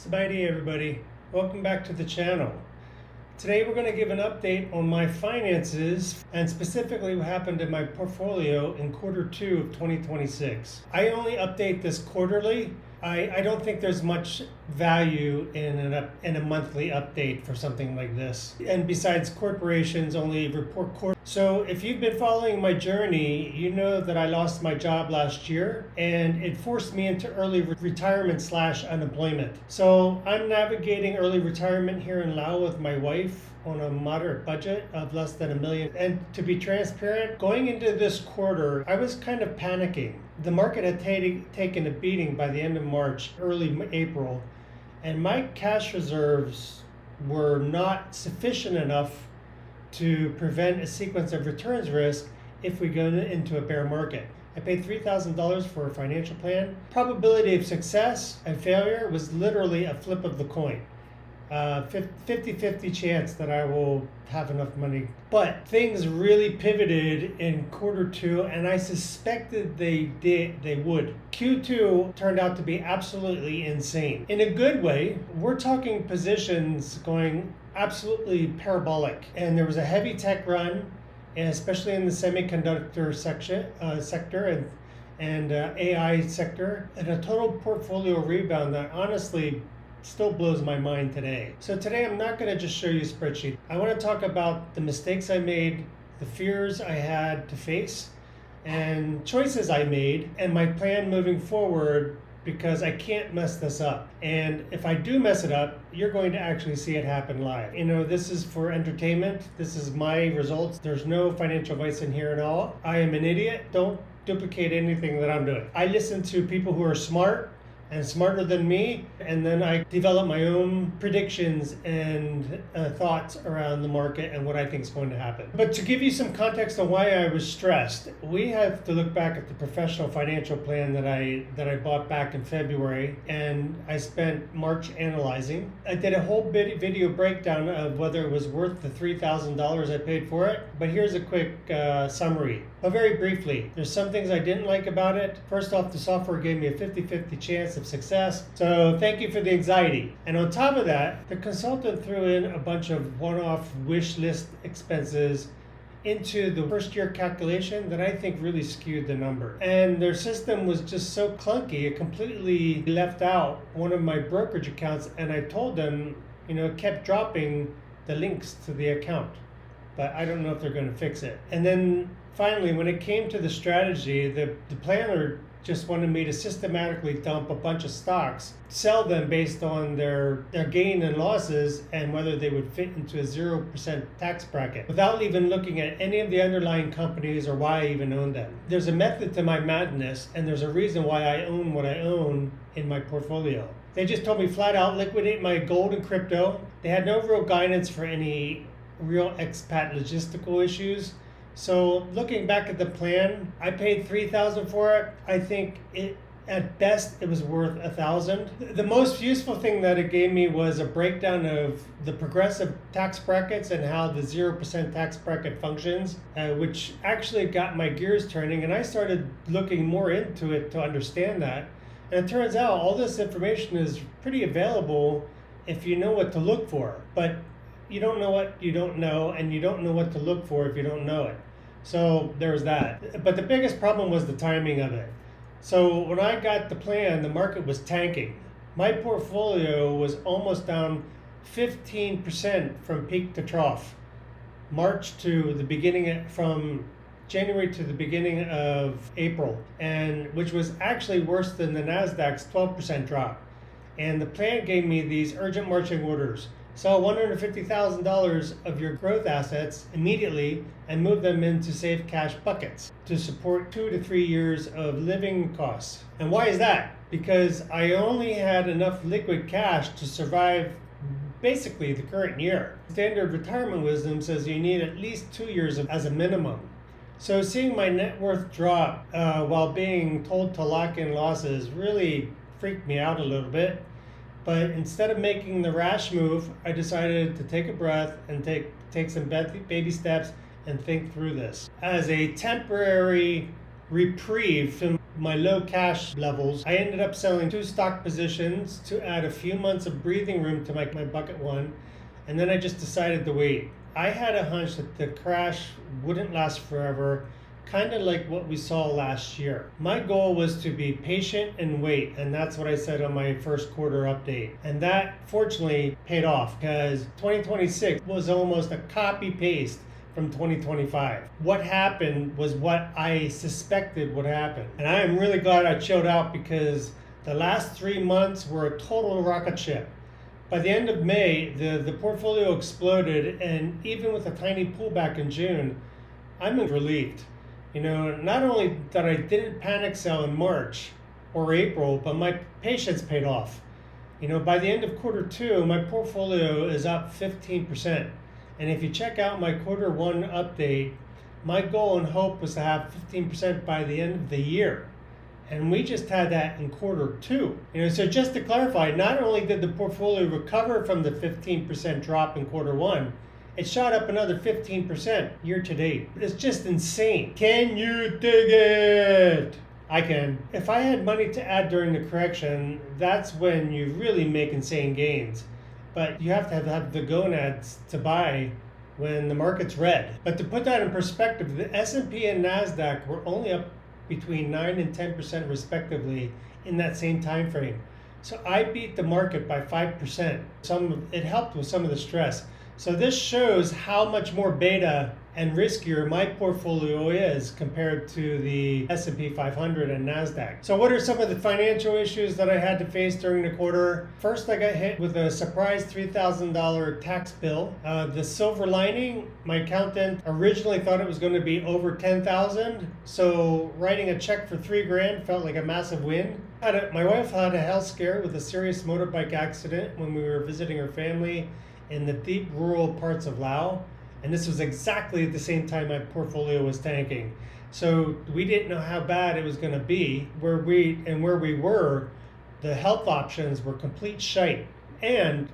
Spidey everybody, welcome back to the channel. Today we're going to give an update on my finances and specifically what happened in my portfolio in Q2 of 2026. I only update this quarterly. I don't think there's much value in a monthly update for something like this. And besides, corporations only report quarterly. So if you've been following my journey, you know that I lost my job last year and it forced me into early retirement / unemployment. So I'm navigating early retirement here in Laos with my wife on a moderate budget of less than $1 million. And to be transparent, going into this quarter, I was kind of panicking. The market had taken a beating by the end of March, early April, and my cash reserves were not sufficient enough to prevent a sequence of returns risk if we go into a bear market. I paid $3,000 for a financial plan. Probability of success and failure was literally a flip of the coin. 50-50 chance that I will have enough money. But things really pivoted in Q2 and I suspected they would. Q2 turned out to be absolutely insane. In a good way, we're talking positions going absolutely parabolic. And there was a heavy tech run, and especially in the semiconductor sector and AI sector, and a total portfolio rebound that honestly still blows my mind today. So today I'm not going to just show you a spreadsheet. I want to talk about the mistakes I made, the fears I had to face, and choices I made, and my plan moving forward, because I can't mess this up. And if I do mess it up, you're going to actually see it happen live. You know, this is for entertainment. This is my results. There's no financial advice in here at all. I am an idiot. Don't duplicate anything that I'm doing. I listen to people who are smart and smarter than me, and then I develop my own predictions and thoughts around the market and what I think is going to happen. But to give you some context on why I was stressed, we have to look back at the professional financial plan that I bought back in February, and I spent March analyzing. I did a whole video breakdown of whether it was worth the $3,000 I paid for it, but here's a quick summary. But very briefly, there's some things I didn't like about it. First off, the software gave me a 50-50 chance of success. So thank you for the anxiety. And on top of that, the consultant threw in a bunch of one-off wish list expenses into the first year calculation that I think really skewed the number. And their system was just so clunky, it completely left out one of my brokerage accounts, and I told them, it kept dropping the links to the account. But I don't know if they're going to fix it. And then finally, when it came to the strategy, the planner just wanted me to systematically dump a bunch of stocks, sell them based on their gain and losses and whether they would fit into a 0% tax bracket, without even looking at any of the underlying companies or why I even own them. There's a method to my madness, and there's a reason why I own what I own in my portfolio. They just told me flat out liquidate my gold and crypto. They had no real guidance for any real expat logistical issues. So looking back at the plan, I paid $3,000 for it. I think at best it was worth $1,000. The most useful thing that it gave me was a breakdown of the progressive tax brackets and how the 0% tax bracket functions, which actually got my gears turning, and I started looking more into it to understand that. And it turns out all this information is pretty available if you know what to look for, but you don't know what you don't know, and you don't know what to look for if you don't know it. So there's that. But the biggest problem was the timing of it. So when I got the plan, the market was tanking. My portfolio was almost down 15% from peak to trough. From January to the beginning of April, and which was actually worse than the Nasdaq's 12% drop. And the plan gave me these urgent marching orders. Sell $150,000 of your growth assets immediately and move them into safe cash buckets to support 2 to 3 years of living costs. And why is that? Because I only had enough liquid cash to survive basically the current year. Standard retirement wisdom says you need at least 2 years as a minimum. So seeing my net worth drop while being told to lock in losses really freaked me out a little bit. But instead of making the rash move, I decided to take a breath and take some baby steps and think through this. As a temporary reprieve from my low cash levels, I ended up selling 2 stock positions to add a few months of breathing room to my bucket one, and then I just decided to wait. I had a hunch that the crash wouldn't last forever, kind of like what we saw last year. My goal was to be patient and wait, and that's what I said on my first quarter update. And that fortunately paid off, because 2026 was almost a copy paste from 2025. What happened was what I suspected would happen. And I am really glad I chilled out, because the last 3 months were a total rocket ship. By the end of May, the portfolio exploded, and even with a tiny pullback in June, I'm relieved. Not only that I didn't panic sell in March or April, but my patience paid off. By the end of quarter two, my portfolio is up 15%. And if you check out my quarter one update, my goal and hope was to have 15% by the end of the year. And we just had that in quarter two. So just to clarify, not only did the portfolio recover from the 15% drop in quarter one, it shot up another 15% year to date. It's just insane. Can you dig it? I can. If I had money to add during the correction, that's when you really make insane gains. But you have to have the gonads to buy when the market's red. But to put that in perspective, the S&P and NASDAQ were only up between 9 and 10% respectively in that same time frame. So I beat the market by 5%. It helped with some of the stress. So this shows how much more beta and riskier my portfolio is compared to the S&P 500 and NASDAQ. So what are some of the financial issues that I had to face during the quarter? First, I got hit with a surprise $3,000 tax bill. The silver lining, my accountant originally thought it was going to be over $10,000. So writing a check for $3,000 felt like a massive win. My wife had a health scare with a serious motorbike accident when we were visiting her family in the deep rural parts of Laos. And this was exactly at the same time my portfolio was tanking. So we didn't know how bad it was going to be. Where we were, the health options were complete shite. And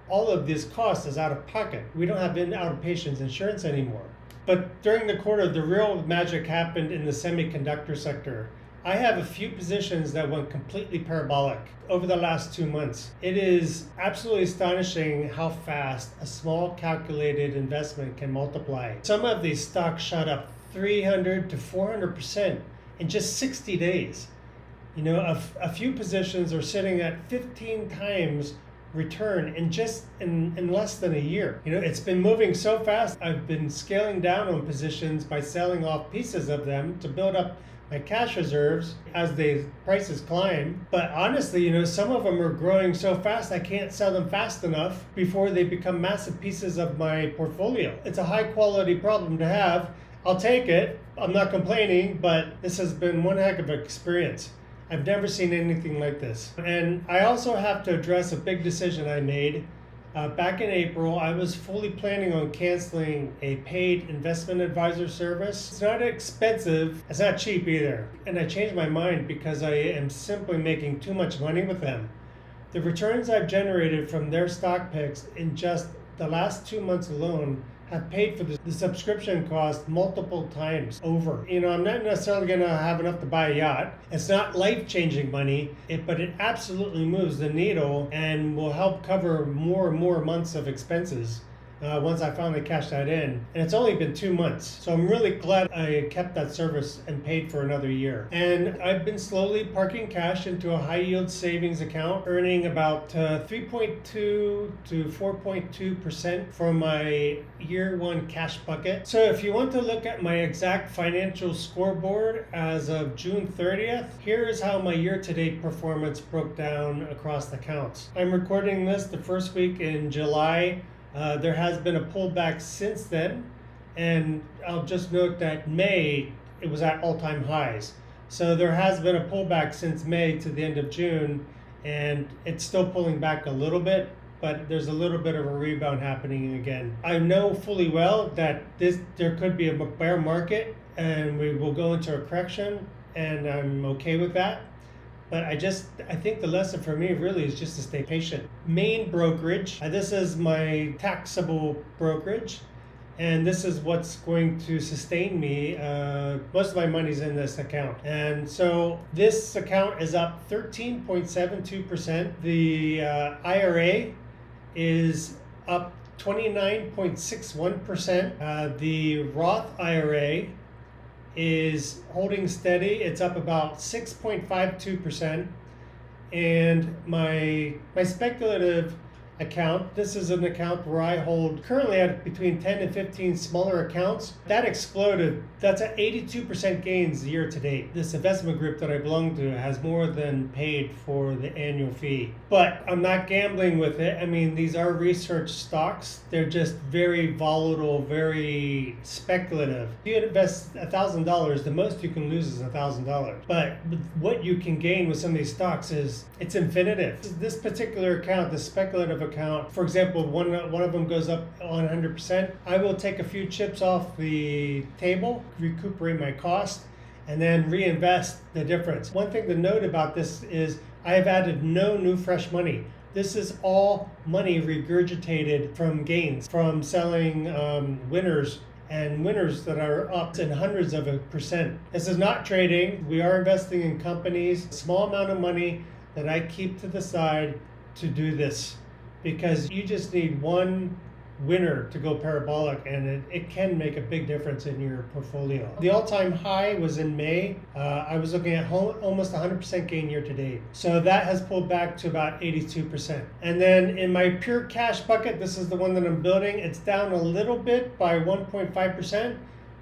all of this cost is out of pocket. We don't have out-of-patients insurance anymore. But during the quarter, the real magic happened in the semiconductor sector. I have a few positions that went completely parabolic over the last 2 months. It is absolutely astonishing how fast a small calculated investment can multiply. Some of these stocks shot up 300 to 400% in just 60 days. A few positions are sitting at 15 times return in less than a year. It's been moving so fast. I've been scaling down on positions by selling off pieces of them to build up my cash reserves as the prices climb. But honestly, some of them are growing so fast I can't sell them fast enough before they become massive pieces of my portfolio. It's a high quality problem to have. I'll take it. I'm not complaining, but this has been one heck of an experience. I've never seen anything like this. And I also have to address a big decision I made. Back in April, I was fully planning on canceling a paid investment advisor service. It's not expensive, it's not cheap either. And I changed my mind because I am simply making too much money with them. The returns I've generated from their stock picks in just the last 2 months alone have paid for the subscription cost multiple times over. I'm not necessarily going to have enough to buy a yacht. It's not life-changing money, but it absolutely moves the needle and will help cover more and more months of expenses once I finally cash that in. And it's only been 2 months. So I'm really glad I kept that service and paid for another year. And I've been slowly parking cash into a high yield savings account, earning about 3.2 to 4.2% from my year one cash bucket. So if you want to look at my exact financial scoreboard as of June 30th, here is how my year-to-date performance broke down across the accounts. I'm recording this the first week in July. There has been a pullback since then, and I'll just note that May, it was at all-time highs. So there has been a pullback since May to the end of June, and it's still pulling back a little bit, but there's a little bit of a rebound happening again. I know fully well that there could be a bear market, and we will go into a correction, and I'm okay with that. But I think the lesson for me really is just to stay patient. Main brokerage, this is my taxable brokerage. And this is what's going to sustain me. Most of my money's in this account. And so this account is up 13.72%. The IRA is up 29.61%. The Roth IRA is holding steady. It's up about 6.52%. And my speculative account, this is an account where I hold currently at between 10 and 15 smaller accounts. That exploded. That's at 82% gains year to date. This investment group that I belong to has more than paid for the annual fee. But I'm not gambling with it. I mean, these are research stocks. They're just very volatile, very speculative. If you invest $1,000, the most you can lose is $1,000. But what you can gain with some of these stocks is it's infinitive. This particular account, the speculative account, for example, one of them goes up on 100%. I will take a few chips off the table, recuperate my cost, and then reinvest the difference. One thing to note about this is I have added no new fresh money. This is all money regurgitated from gains, from selling winners and winners that are up in hundreds of a percent. This is not trading. We are investing in companies, a small amount of money that I keep to the side to do this, because you just need one winner to go parabolic, and it can make a big difference in your portfolio. The all-time high was in May. I was looking at almost 100% gain year to date. So that has pulled back to about 82%. And then in my pure cash bucket, this is the one that I'm building, it's down a little bit by 1.5%.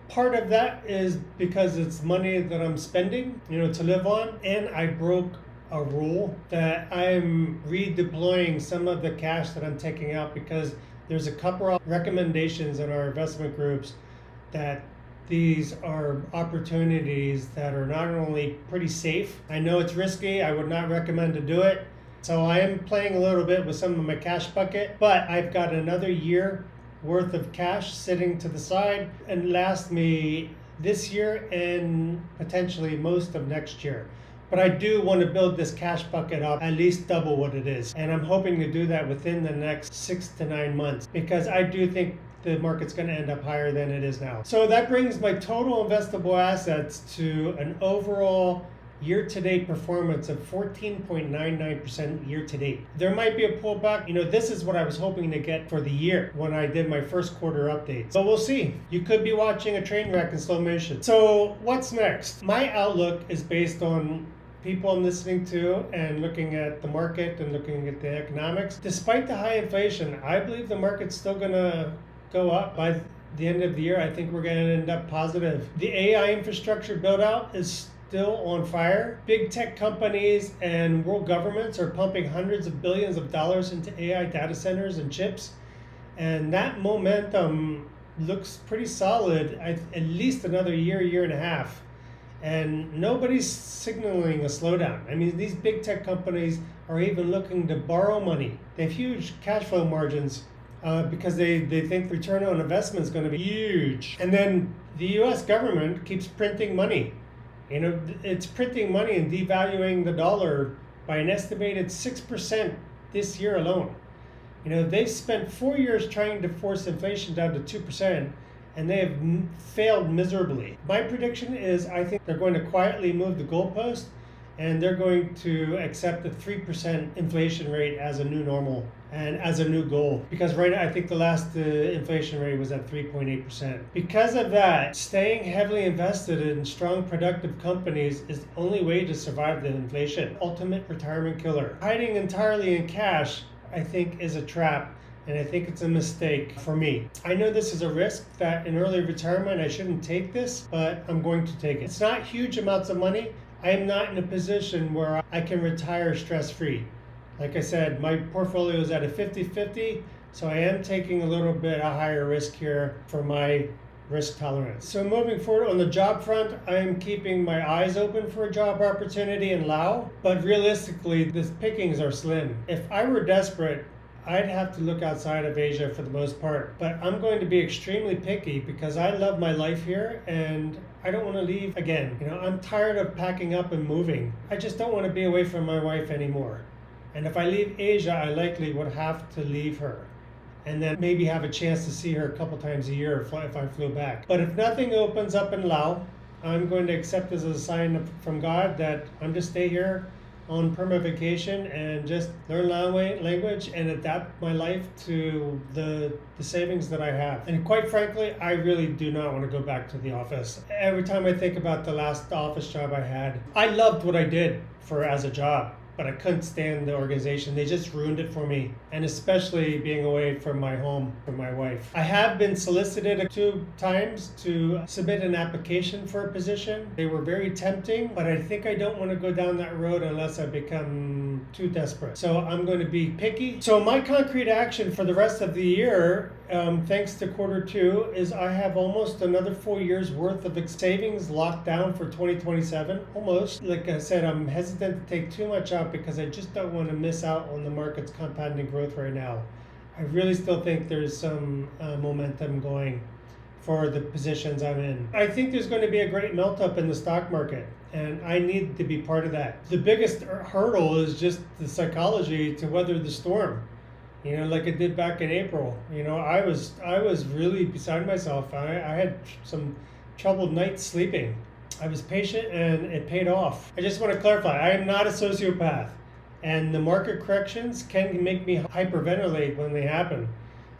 Part of that is because it's money that I'm spending, to live on, and I broke a rule that I'm redeploying some of the cash that I'm taking out, because there's a couple of recommendations in our investment groups that these are opportunities that are not only pretty safe. I know it's risky. I would not recommend to do it. So I am playing a little bit with some of my cash bucket, but I've got another year worth of cash sitting to the side and last me this year and potentially most of next year. But I do want to build this cash bucket up at least double what it is. And I'm hoping to do that within the next 6 to 9 months, because I do think the market's going to end up higher than it is now. So that brings my total investable assets to an overall year-to-date performance of 14.99% year-to-date. There might be a pullback. This is what I was hoping to get for the year when I did my first quarter update. So we'll see. You could be watching a train wreck in slow motion. So what's next? My outlook is based on people I'm listening to and looking at the market and looking at the economics. Despite the high inflation, I believe the market's still going to go up. By the end of the year, I think we're going to end up positive. The AI infrastructure build out is still on fire. Big tech companies and world governments are pumping hundreds of billions of dollars into AI data centers and chips. And that momentum looks pretty solid, at least another year and a half. And nobody's signaling a slowdown. I mean, these big tech companies are even looking to borrow money. They have huge cash flow margins because they think the return on investment is going to be huge. And then the US government keeps printing money. It's printing money and devaluing the dollar by an estimated 6% this year alone. They've spent 4 years trying to force inflation down to 2%. And they have failed miserably. My prediction is I think they're going to quietly move the goalpost, and they're going to accept the 3% inflation rate as a new normal and as a new goal. Because right now, I think the last inflation rate was at 3.8%. Because of that, staying heavily invested in strong, productive companies is the only way to survive the inflation. Ultimate retirement killer. Hiding entirely in cash, I think, is a trap. And I think it's a mistake for me. I know this is a risk that in early retirement I shouldn't take this, but I'm going to take it. It's not huge amounts of money. I am not in a position where I can retire stress-free. Like I said, my portfolio is at a 50-50, so I am taking a little bit of higher risk here for my risk tolerance. So moving forward on the job front, I am keeping my eyes open for a job opportunity in Laos, but realistically, the pickings are slim. If I were desperate, I'd have to look outside of Asia for the most part, but I'm going to be extremely picky because I love my life here and I don't want to leave again. I'm tired of packing up and moving. I just don't want to be away from my wife anymore. And if I leave Asia, I likely would have to leave her. and then maybe have a chance to see her a couple times a year if I flew back. But if nothing opens up in Laos, I'm going to accept this as a sign from God that I'm just stay here on perma vacation and just learn language and adapt my life to the savings that I have. And quite frankly, I really do not want to go back to the office. Every time I think about the last office job I had, I loved what I did as a job, but I couldn't stand the organization. They just ruined it for me, and especially being away from my home, from my wife. I have been solicited 2 times to submit an application for a position. They were very tempting, but I think I don't want to go down that road unless I become too desperate. So I'm going to be picky. So my concrete action for the rest of the year, thanks to Q2, is I have almost another 4 years worth of savings locked down for 2027, almost. Like I said, I'm hesitant to take too much out because I just don't want to miss out on the market's compounding growth right now. I really still think there's some momentum going for the positions I'm in. I think there's going to be a great melt up in the stock market, and I need to be part of that. The biggest hurdle is just the psychology to weather the storm. You know, like it did back in April. You know, I was really beside myself. I had some troubled nights sleeping. I was patient and it paid off. I just want to clarify, I am not a sociopath, and the market corrections can make me hyperventilate when they happen,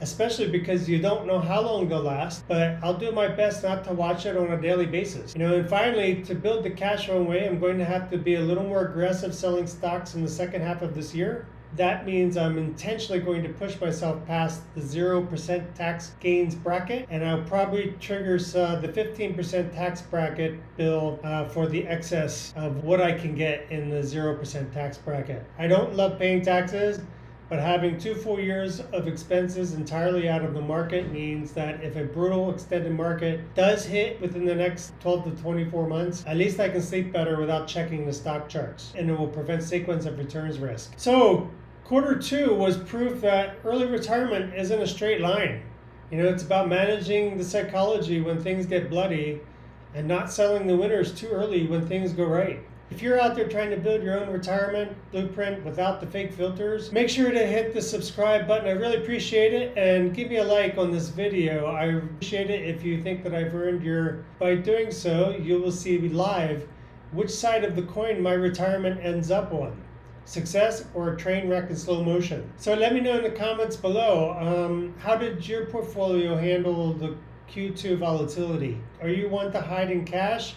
especially because you don't know how long they'll last, but I'll do my best not to watch it on a daily basis. You know, and finally, to build the cash runway, I'm going to have to be a little more aggressive selling stocks in the second half of this year. That means I'm intentionally going to push myself past the 0% tax gains bracket, and I'll probably trigger the 15% tax bracket bill for the excess of what I can get in the 0% tax bracket. I don't love paying taxes, but having 2 full years of expenses entirely out of the market means that if a brutal extended market does hit within the next 12 to 24 months, at least I can sleep better without checking the stock charts, and it will prevent sequence of returns risk. So Q2 was proof that early retirement isn't a straight line. You know, it's about managing the psychology when things get bloody and not selling the winners too early when things go right. If you're out there trying to build your own retirement blueprint without the fake filters, make sure to hit the subscribe button. I really appreciate it, and give me a like on this video. I appreciate it if you think that I've earned your... By doing so, you will see live which side of the coin my retirement ends up on. Success or a train wreck in slow motion. So let me know in the comments below, how did your portfolio handle the Q2 volatility? Are you one to hide in cash,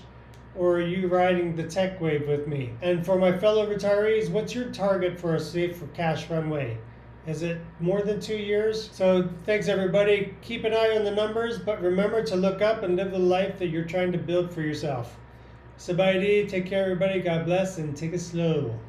or are you riding the tech wave with me? And for my fellow retirees, what's your target for a safe cash runway? Is it more than 2 years? So thanks everybody. Keep an eye on the numbers, but remember to look up and live the life that you're trying to build for yourself. Sabaydi, take care everybody, God bless, and take it slow.